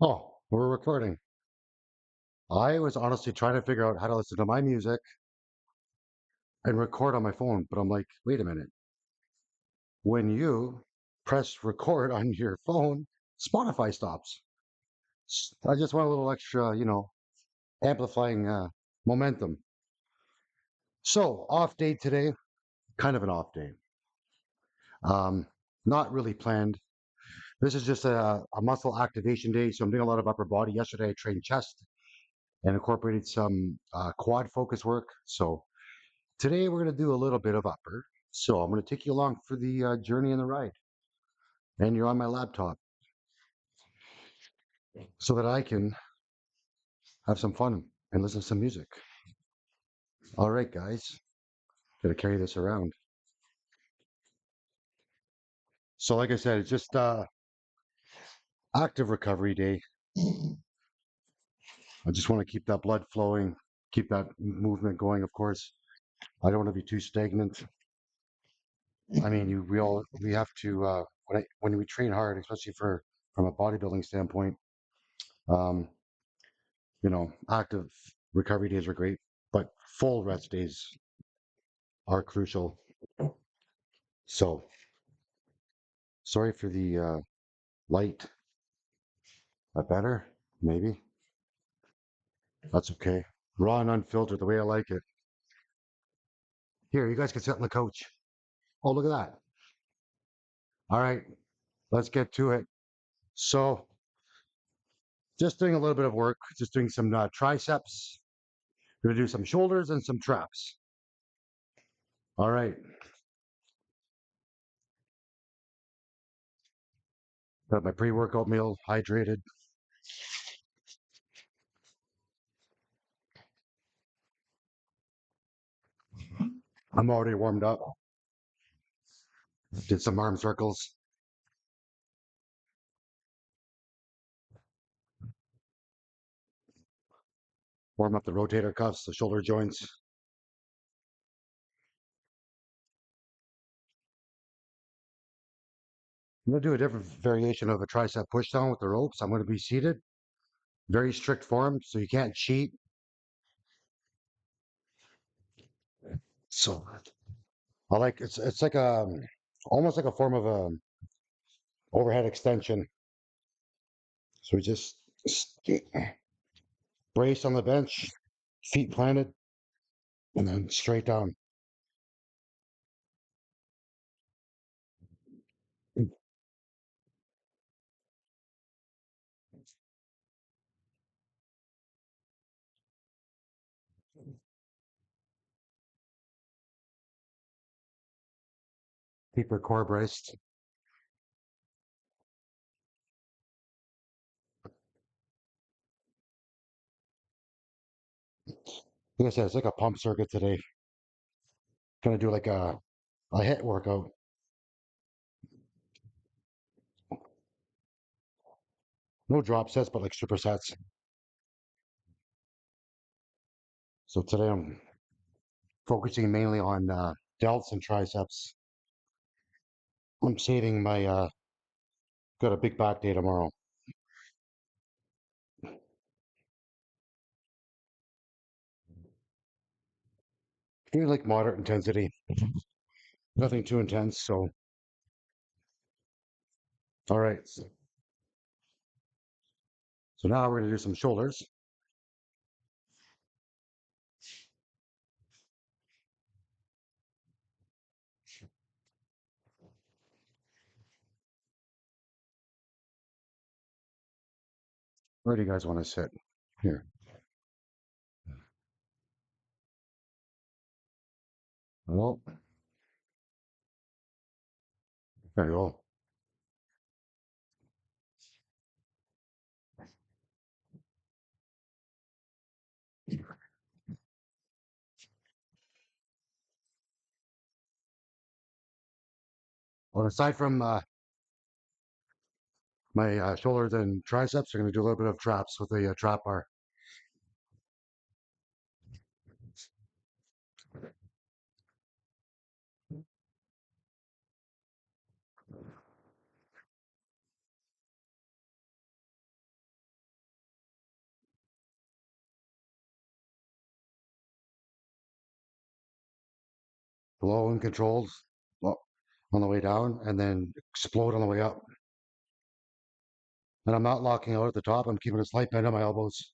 Oh, we're recording. I was honestly trying to figure out how to listen to my music and record on my phone, but I'm like, wait a minute. When you press record on your phone, Spotify stops. I just want a little extra, amplifying momentum. So, off day today, kind of an off day. Um, Not really planned. This is just a muscle activation day, so I'm doing a lot of upper body. Yesterday, I trained chest and incorporated some quad focus work. So, today we're going to do a little bit of upper. So I'm going to take you along for the journey and the ride. And you're on my laptop so that I can have some fun and listen to some music. All right, guys. Gonna carry this around. So like I said, it's just active recovery day. I just want to keep that blood flowing, keep that movement going, of course. I don't want to be too stagnant. I mean, we have to when we train hard, especially for from a bodybuilding standpoint, um, active recovery days are great, but full rest days are crucial. So sorry for the light. That better? Maybe. That's okay. Raw and unfiltered, the way I like it. Here, you guys can sit on the couch. Oh, look at that. All right, let's get to it. So, just doing a little bit of work, just doing some triceps. We're gonna do some shoulders and some traps. All right, got my pre-workout meal, hydrated. I'm already warmed up. Did some arm circles. Warm up the rotator cuffs, the shoulder joints. I'm gonna do a different variation of a tricep pushdown with the ropes. I'm gonna be seated, very strict form, so you can't cheat. So I like it's like a almost like a form of a overhead extension. So we just brace on the bench, feet planted, and then straight down. Keep your core braced. Like I said, it's like a pump circuit today. Gonna do like a hit workout. No drop sets, but like supersets. So today I'm focusing mainly on delts and triceps. I'm saving my got a big back day tomorrow. Doing like moderate intensity, nothing too intense. So all right. So now we're gonna do some shoulders. Where do you guys want to sit? Here. Well, there you go. Well, aside from my shoulders and triceps, I'm going to do a little bit of traps with the trap bar. low and controlled on the way down, and then explode on the way up. And I'm not locking out at the top. I'm keeping a slight bend on my elbows.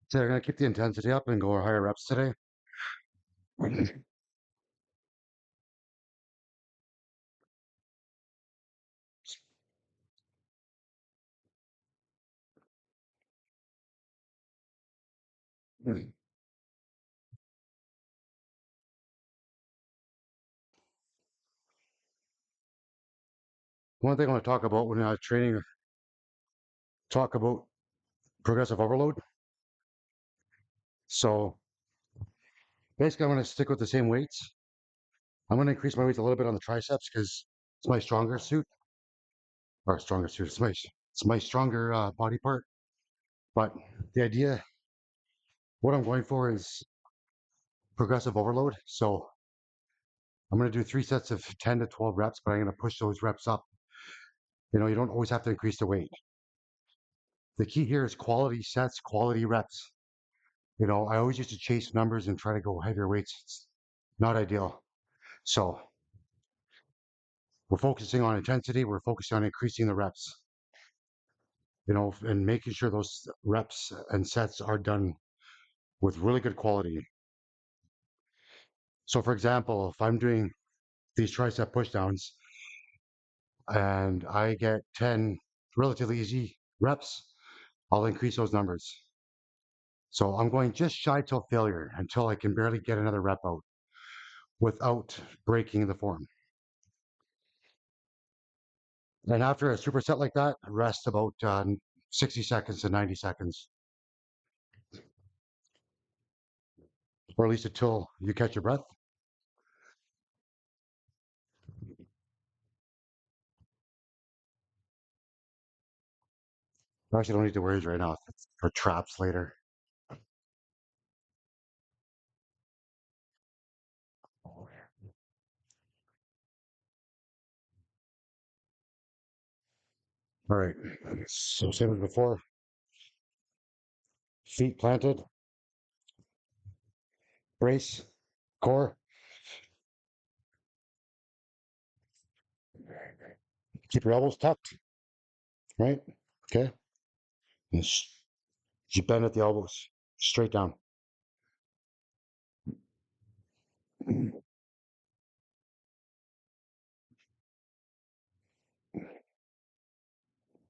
So I'm gonna keep the intensity up and go higher reps today. One thing I want to talk about when I'm training, talk about progressive overload. So basically, I'm going to stick with the same weights. I'm going to increase my weights a little bit on the triceps because it's my stronger suit, or stronger suit. It's my stronger body part. But the idea, what I'm going for is progressive overload. So I'm going to do 3 sets of 10 to 12 reps, but I'm going to push those reps up. You don't always have to increase the weight. The key here is quality sets, quality reps. I always used to chase numbers and try to go heavier weights. It's not ideal. So we're focusing on intensity. We're focusing on increasing the reps, and making sure those reps and sets are done with really good quality. So for example, if I'm doing these tricep pushdowns and I get 10 relatively easy reps, I'll increase those numbers. So I'm going just shy till failure until I can barely get another rep out without breaking the form. And after a superset like that, rest about 60 seconds to 90 seconds, or at least until you catch your breath. I actually don't need to worry right now for traps later. All right. So same as before, feet planted, brace, core. Keep your elbows tucked, right? Okay. And you bend at the elbows, straight down.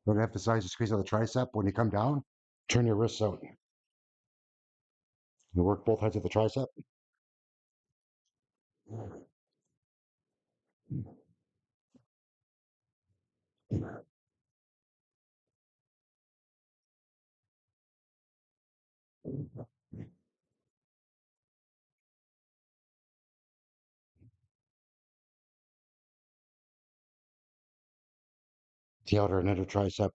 Don't emphasize the squeeze of the tricep when you come down. Turn your wrists out. You work both heads of the tricep. The outer and inner tricep.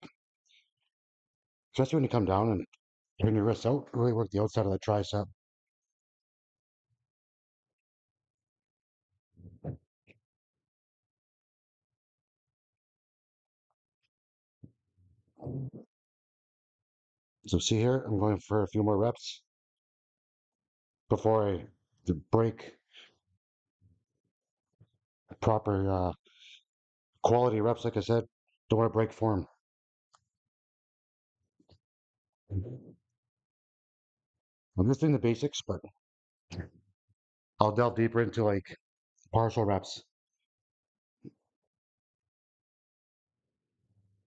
Especially when you come down and turn your wrists out, really work the outside of the tricep. So see here, I'm going for a few more reps before I break proper quality reps. Like I said, don't want to break form. I'm just doing the basics, but I'll delve deeper into like partial reps.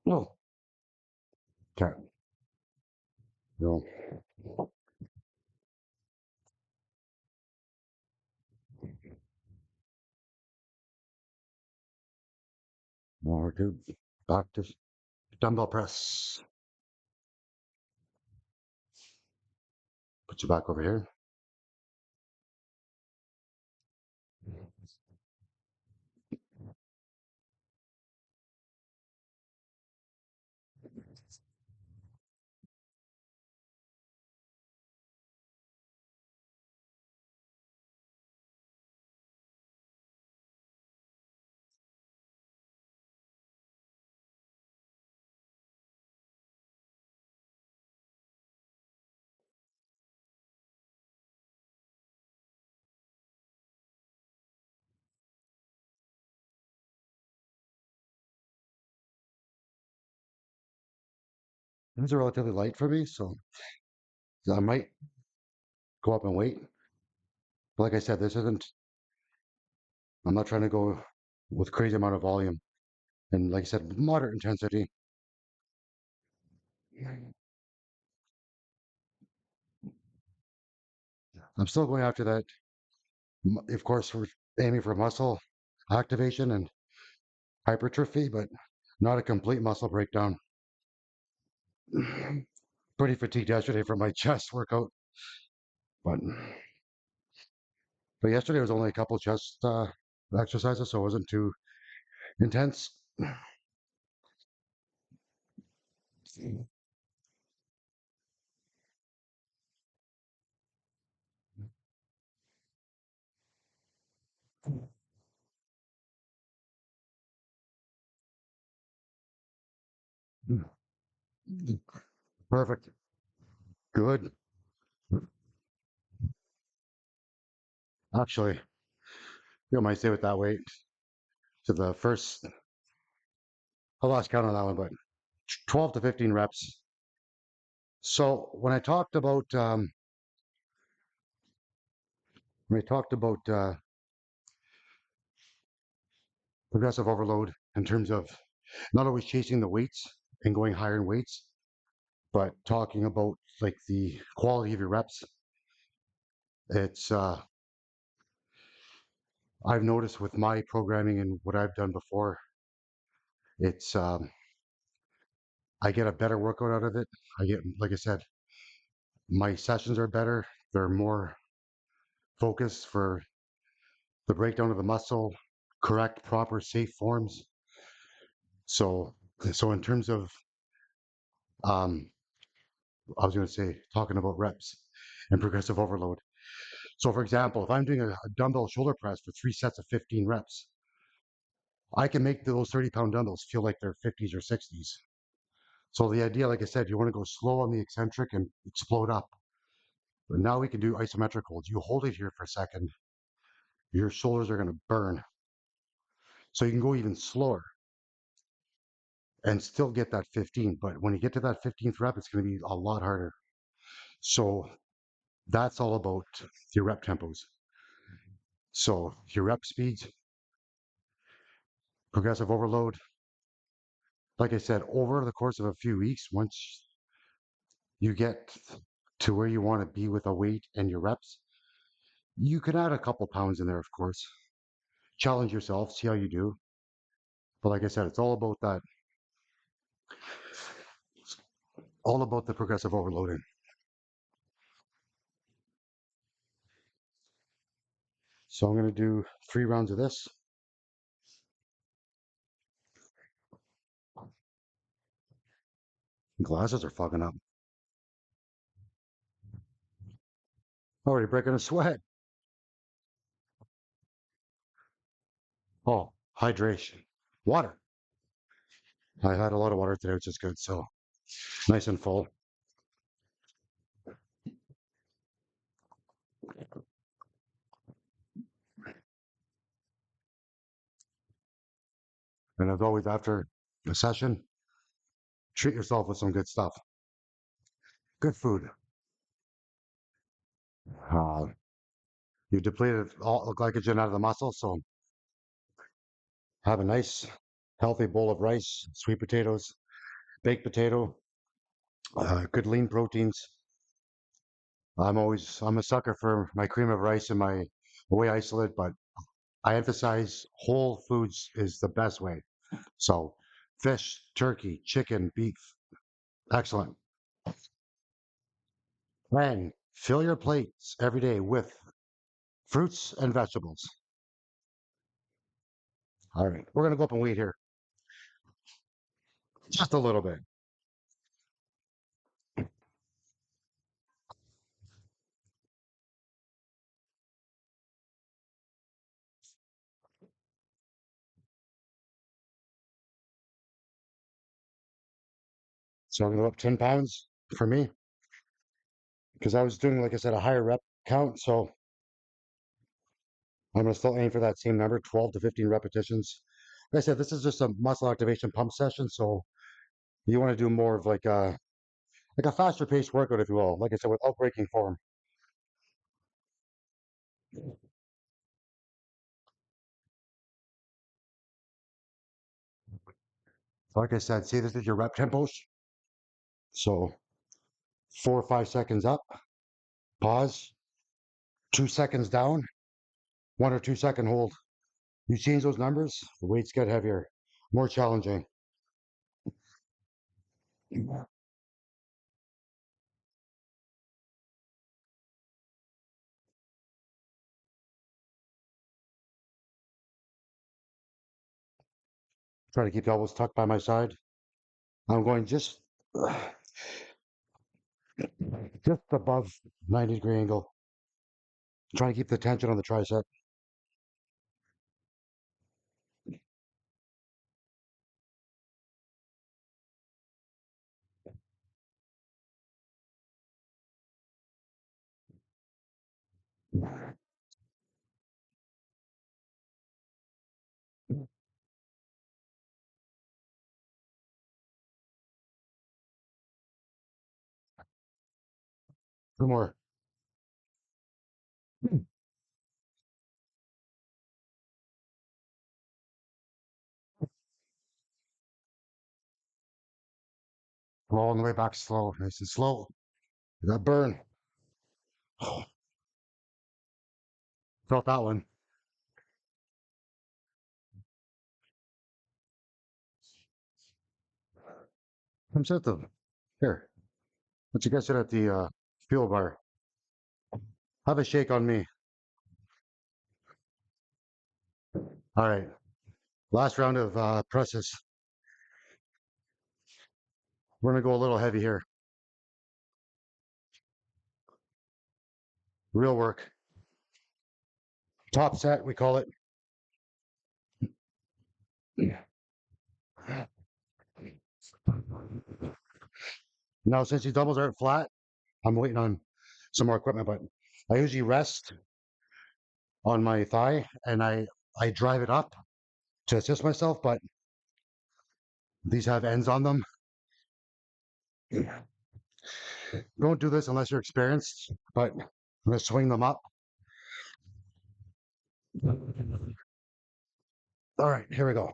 No, okay, no, more to back to dumbbell press. Put you back over here. these are relatively light for me, so I might go up in weight. But like I said, this isn't, I'm not trying to go with crazy amount of volume. And like I said, moderate intensity. I'm still going after that. Of course, we're aiming for muscle activation and hypertrophy, but not a complete muscle breakdown. Pretty fatigued yesterday from my chest workout, but yesterday was only a couple chest exercises, so it wasn't too intense. Perfect. Good. Actually, you might stay with that weight to the first. I lost count on that one, but 12 to 15 reps. So when I talked about progressive overload in terms of not always chasing the weights and going higher in weights, but talking about like the quality of your reps, it's I've noticed with my programming and what I've done before, it's I get a better workout out of it. I get, like I said, my sessions are better. They're more focused for the breakdown of the muscle, correct, proper, safe forms. So, so in terms of, um, I was going to say, talking about reps and progressive overload. So, for example, if I'm doing a dumbbell shoulder press for 3 sets of 15 reps, I can make those 30-pound dumbbells feel like they're 50s or 60s. So the idea, like I said, you want to go slow on the eccentric and explode up. But now we can do isometric holds. You hold it here for a second, your shoulders are going to burn. So you can go even slower and still get that 15. But when you get to that 15th rep, it's going to be a lot harder. So that's all about your rep tempos. So your rep speeds, progressive overload. Like I said, over the course of a few weeks, once you get to where you want to be with a weight and your reps, you can add a couple pounds in there, of course. Challenge yourself, see how you do. But like I said, it's all about the progressive overloading. So I'm going to do 3 rounds of this. Glasses are fucking up. Already breaking a sweat. Oh, hydration. Water. I had a lot of water today, which is good. So nice and full. And as always, after the session, treat yourself with some good stuff. Good food. Uh, you depleted all the glycogen out of the muscle, so have a nice, healthy bowl of rice, sweet potatoes, baked potato, good lean proteins. I'm a sucker for my cream of rice and my whey isolate, but I emphasize whole foods is the best way. So fish, turkey, chicken, beef, excellent. And fill your plates every day with fruits and vegetables. All right, we're gonna go up and weight here just a little bit. So I'm gonna go up 10 pounds for me because I was doing, like I said, a higher rep count. So I'm gonna still aim for that same number, 12 to 15 repetitions. Like I said, this is just a muscle activation pump session. So you want to do more of like like a faster paced workout, if you will. Like I said, without breaking form. Like I said, see, this is your rep tempos. So 4 or 5 seconds up, pause, 2 seconds down, 1 or 2 second hold. You change those numbers, the weights get heavier, more challenging. Try to keep the elbows tucked by my side. I'm going just above 90-degree angle. Trying to keep the tension on the tricep. Two more. Roll on the way back slow, nice and slow. That burn. Felt that one. Comes at the here. Let you guys sit at the fuel bar. Have a shake on me. All right. Last round of presses. We're gonna go a little heavy here. Real work. Top set, we call it. Now, since these dumbbells aren't flat, I'm waiting on some more equipment, but I usually rest on my thigh and I drive it up to assist myself, but these have ends on them. Don't do this unless you're experienced, but I'm gonna swing them up. All right, here we go.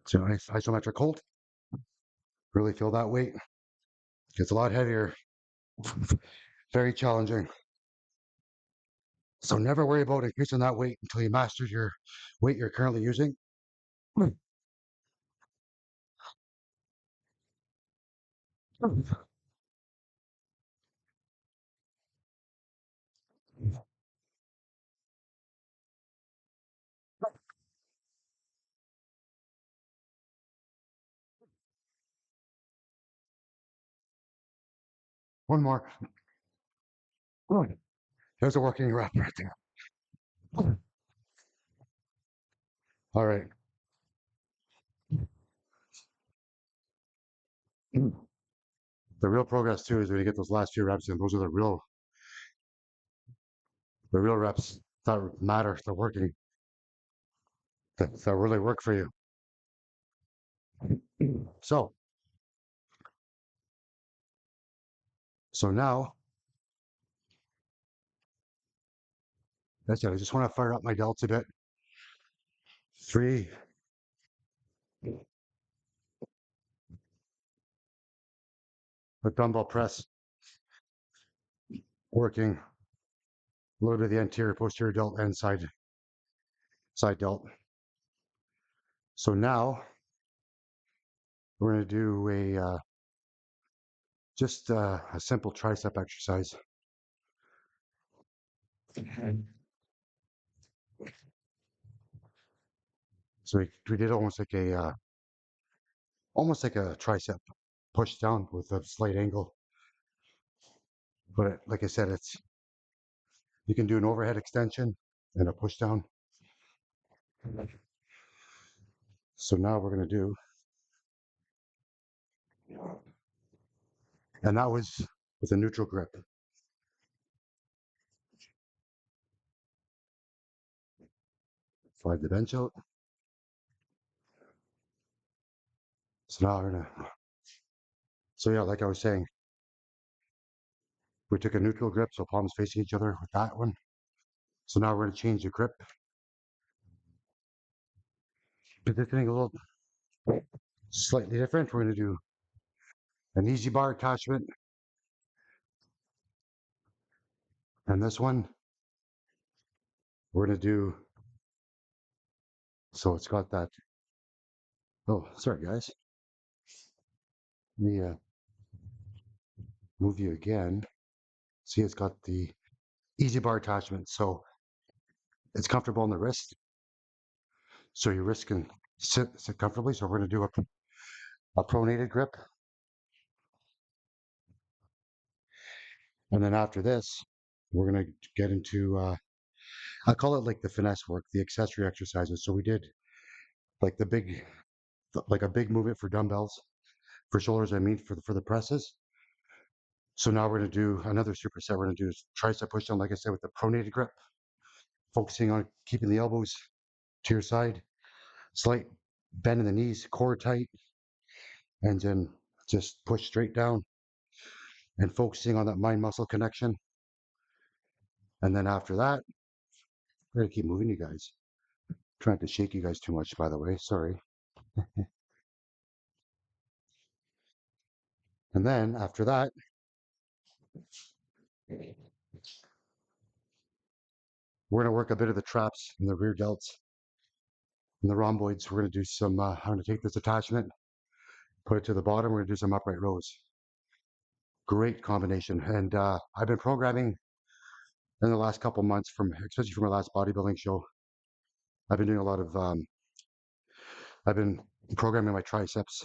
So nice isometric hold. Really feel that weight. Gets a lot heavier. Very challenging. So never worry about increasing that weight until you master your weight you're currently using. One more. There's a working rep right there. All right. The real progress too is when you get those last few reps in. Those are the real reps that matter. They're working. That really work for you. So so now that's it. I just want to fire up my delts a bit. 3, the dumbbell press working. A little bit of the anterior posterior delt and side delt. So now we're going to do just a simple tricep exercise. So we did almost like a tricep push down with a slight angle. But like I said, you can do an overhead extension and a push down. So now we're going to do, and that was with a neutral grip. Slide the bench out. So now we're going to, so yeah, like I was saying, we took a neutral grip, so palms facing each other with that one. So now we're going to change the grip. Positioning a little slightly different. We're going to do an easy bar attachment. And this one, we're going to do, so it's got that, oh, sorry guys. Let me move you again. See, it's got the easy bar attachment. So it's comfortable on the wrist. So your wrist can sit comfortably. So we're going to do a pronated grip. And then after this, we're going to get into, I call it like the finesse work, the accessory exercises. So we did like the big, like a big movement for dumbbells, for shoulders, I mean, for the presses. So now we're going to do another superset. We're going to do tricep push down, like I said, with the pronated grip, focusing on keeping the elbows to your side, slight bend in the knees, core tight, and then just push straight down and focusing on that mind muscle connection. And then after that, we're going to keep moving, you guys. I'm trying to shake you guys too much, by the way. Sorry. And then after that, we're going to work a bit of the traps and the rear delts and the rhomboids. We're going to do some, I'm going to take this attachment, put it to the bottom. We're going to do some upright rows. Great combination. And I've been programming in the last couple months, especially from my last bodybuilding show. I've been doing a lot of, I've been programming my triceps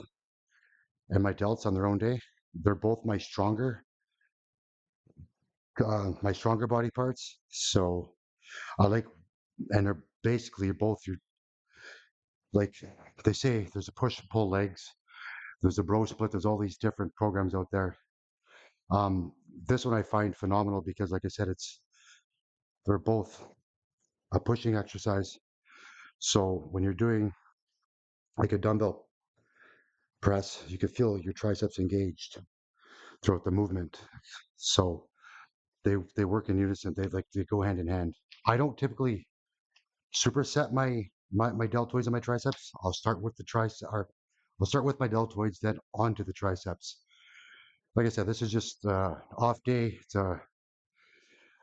and my delts on their own day. They're both my stronger body parts. So I like, and they're basically both your, like they say, there's a push and pull legs, there's a bro split, there's all these different programs out there. Um, this one I find phenomenal because, like I said, they're both a pushing exercise. So when you're doing like a dumbbell press, you can feel your triceps engaged throughout the movement. So they work in unison. They go hand in hand. I don't typically superset my deltoids and my triceps. I'll start with the tricep, or I'll start with my deltoids, then onto the triceps. Like I said, this is just off day. It's a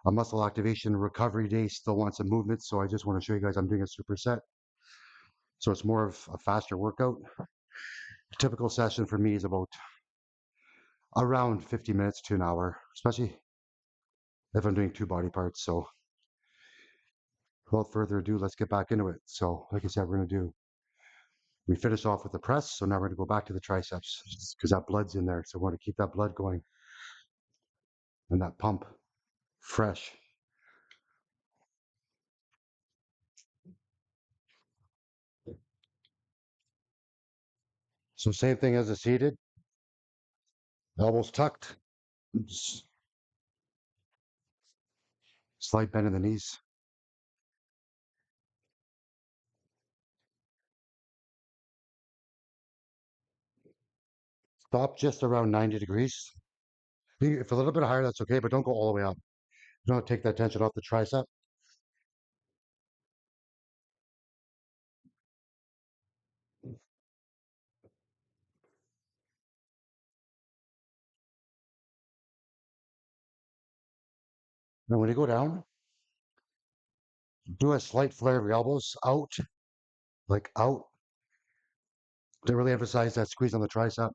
muscle activation recovery day. Still want some movement, so I just want to show you guys I'm doing a superset. So it's more of a faster workout. A typical session for me is about around 50 minutes to an hour, especially if I'm doing two body parts. So without further ado, let's get back into it. So like I said, we finish off with the press. So now we're gonna go back to the triceps because that blood's in there. So we want to keep that blood going and that pump fresh. So same thing as a seated, elbows tucked, slight bend in the knees. Stop just around 90 degrees. If a little bit higher, that's okay, but don't go all the way up. You don't take that tension off the tricep. And when you go down, do a slight flare of your elbows out, like out, to really emphasize that squeeze on the tricep.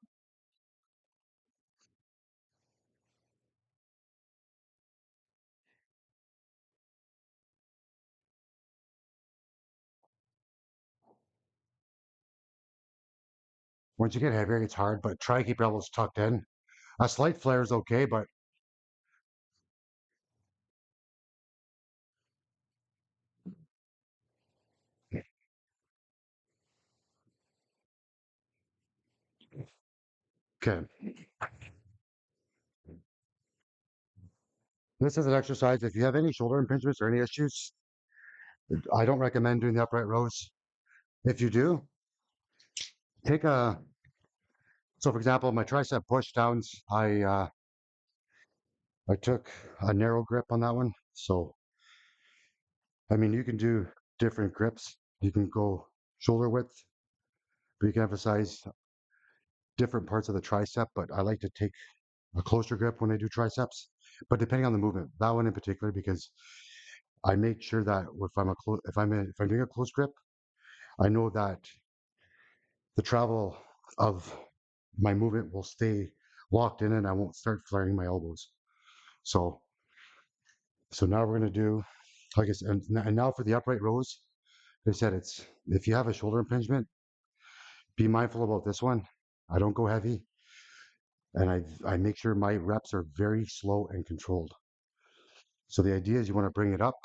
Once you get heavier, it's hard, but try to keep your elbows tucked in. A slight flare is okay, but Okay. This is an exercise. If you have any shoulder impingements or any issues, I don't recommend doing the upright rows. If you do, take a, so for example, my tricep push downs, I took a narrow grip on that one. So, I mean, you can do different grips. You can go shoulder width, but you can emphasize different parts of the tricep. But I like to take a closer grip when I do triceps. But depending on the movement, that one in particular, because I make sure that if I'm doing a close grip, I know that the travel of my movement will stay locked in and I won't start flaring my elbows. So, so now we're going to do, like I said, and now for the upright rows, they said it's, if you have a shoulder impingement, be mindful about this one. I don't go heavy and I make sure my reps are very slow and controlled. So the idea is you want to bring it up,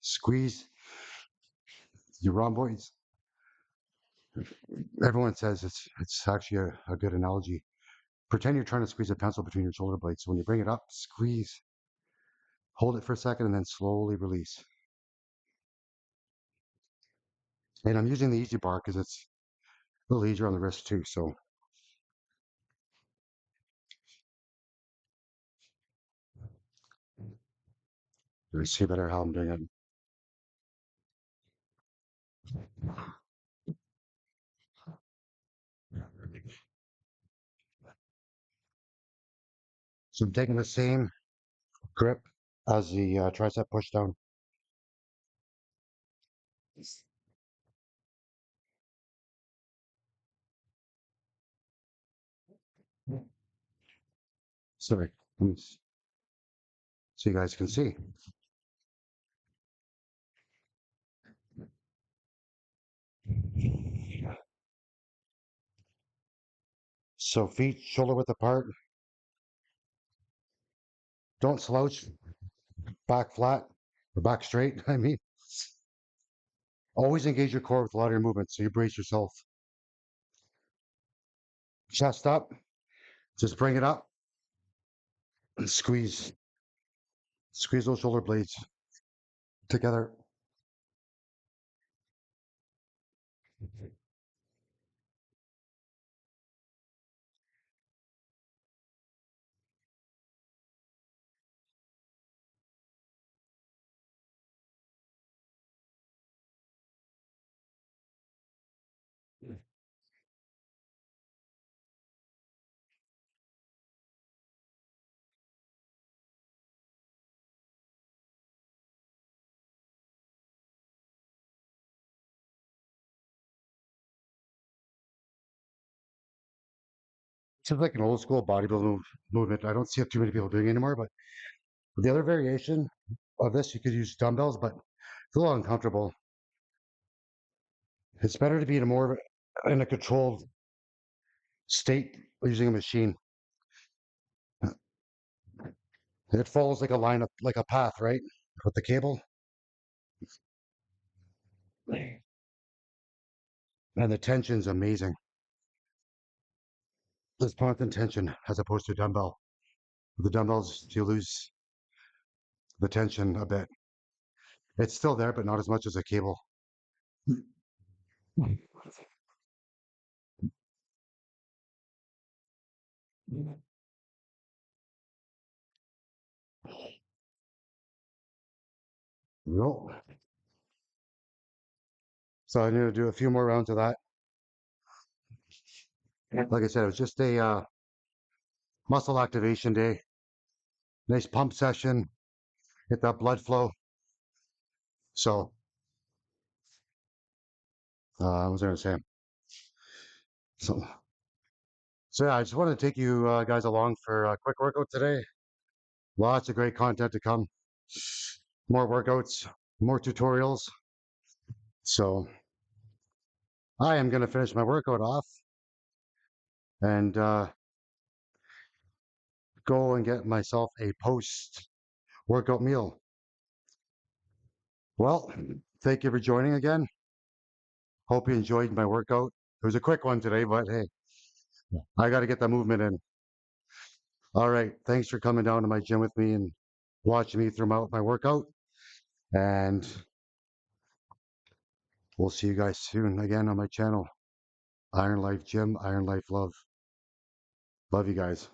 squeeze your rhomboids. Everyone says it's actually a good analogy. Pretend you're trying to squeeze a pencil between your shoulder blades. So when you bring it up, squeeze, hold it for a second, and then slowly release. And I'm using the easy bar because it's a little easier on the wrist too. So let's see better how I'm doing it. So I'm taking the same grip as the tricep push down. Sorry, so you guys can see. So feet shoulder width apart. Don't slouch, back flat or back straight. I mean, always engage your core with a lot of your movements so you brace yourself. Chest up, just bring it up and squeeze. Squeeze those shoulder blades together. It's like an old school bodybuilding movement. I don't see too many people doing it anymore, but the other variation of this, you could use dumbbells, but it's a little uncomfortable. It's better to be in a more in a controlled state using a machine. It follows like a line of like a path, right? With the cable. And the tension's amazing. There's constant tension as opposed to a dumbbell. With the dumbbells, you lose the tension a bit. It's still there, but not as much as a cable. No. So I need to do a few more rounds of that. Like I said, it was just a muscle activation day. Nice pump session. Get that blood flow. So, what was I going to say? So, so yeah, I just wanted to take you guys along for a quick workout today. Lots of great content to come. More workouts, more tutorials. So I am going to finish my workout off and go and get myself a post workout meal. Well, thank you for joining again. Hope you enjoyed my workout. It was a quick one today, but hey, I got to get that movement in. All right. Thanks for coming down to my gym with me and watching me through my workout. And we'll see you guys soon again on my channel. Iron Life Gym, Iron Life Love. Love you guys.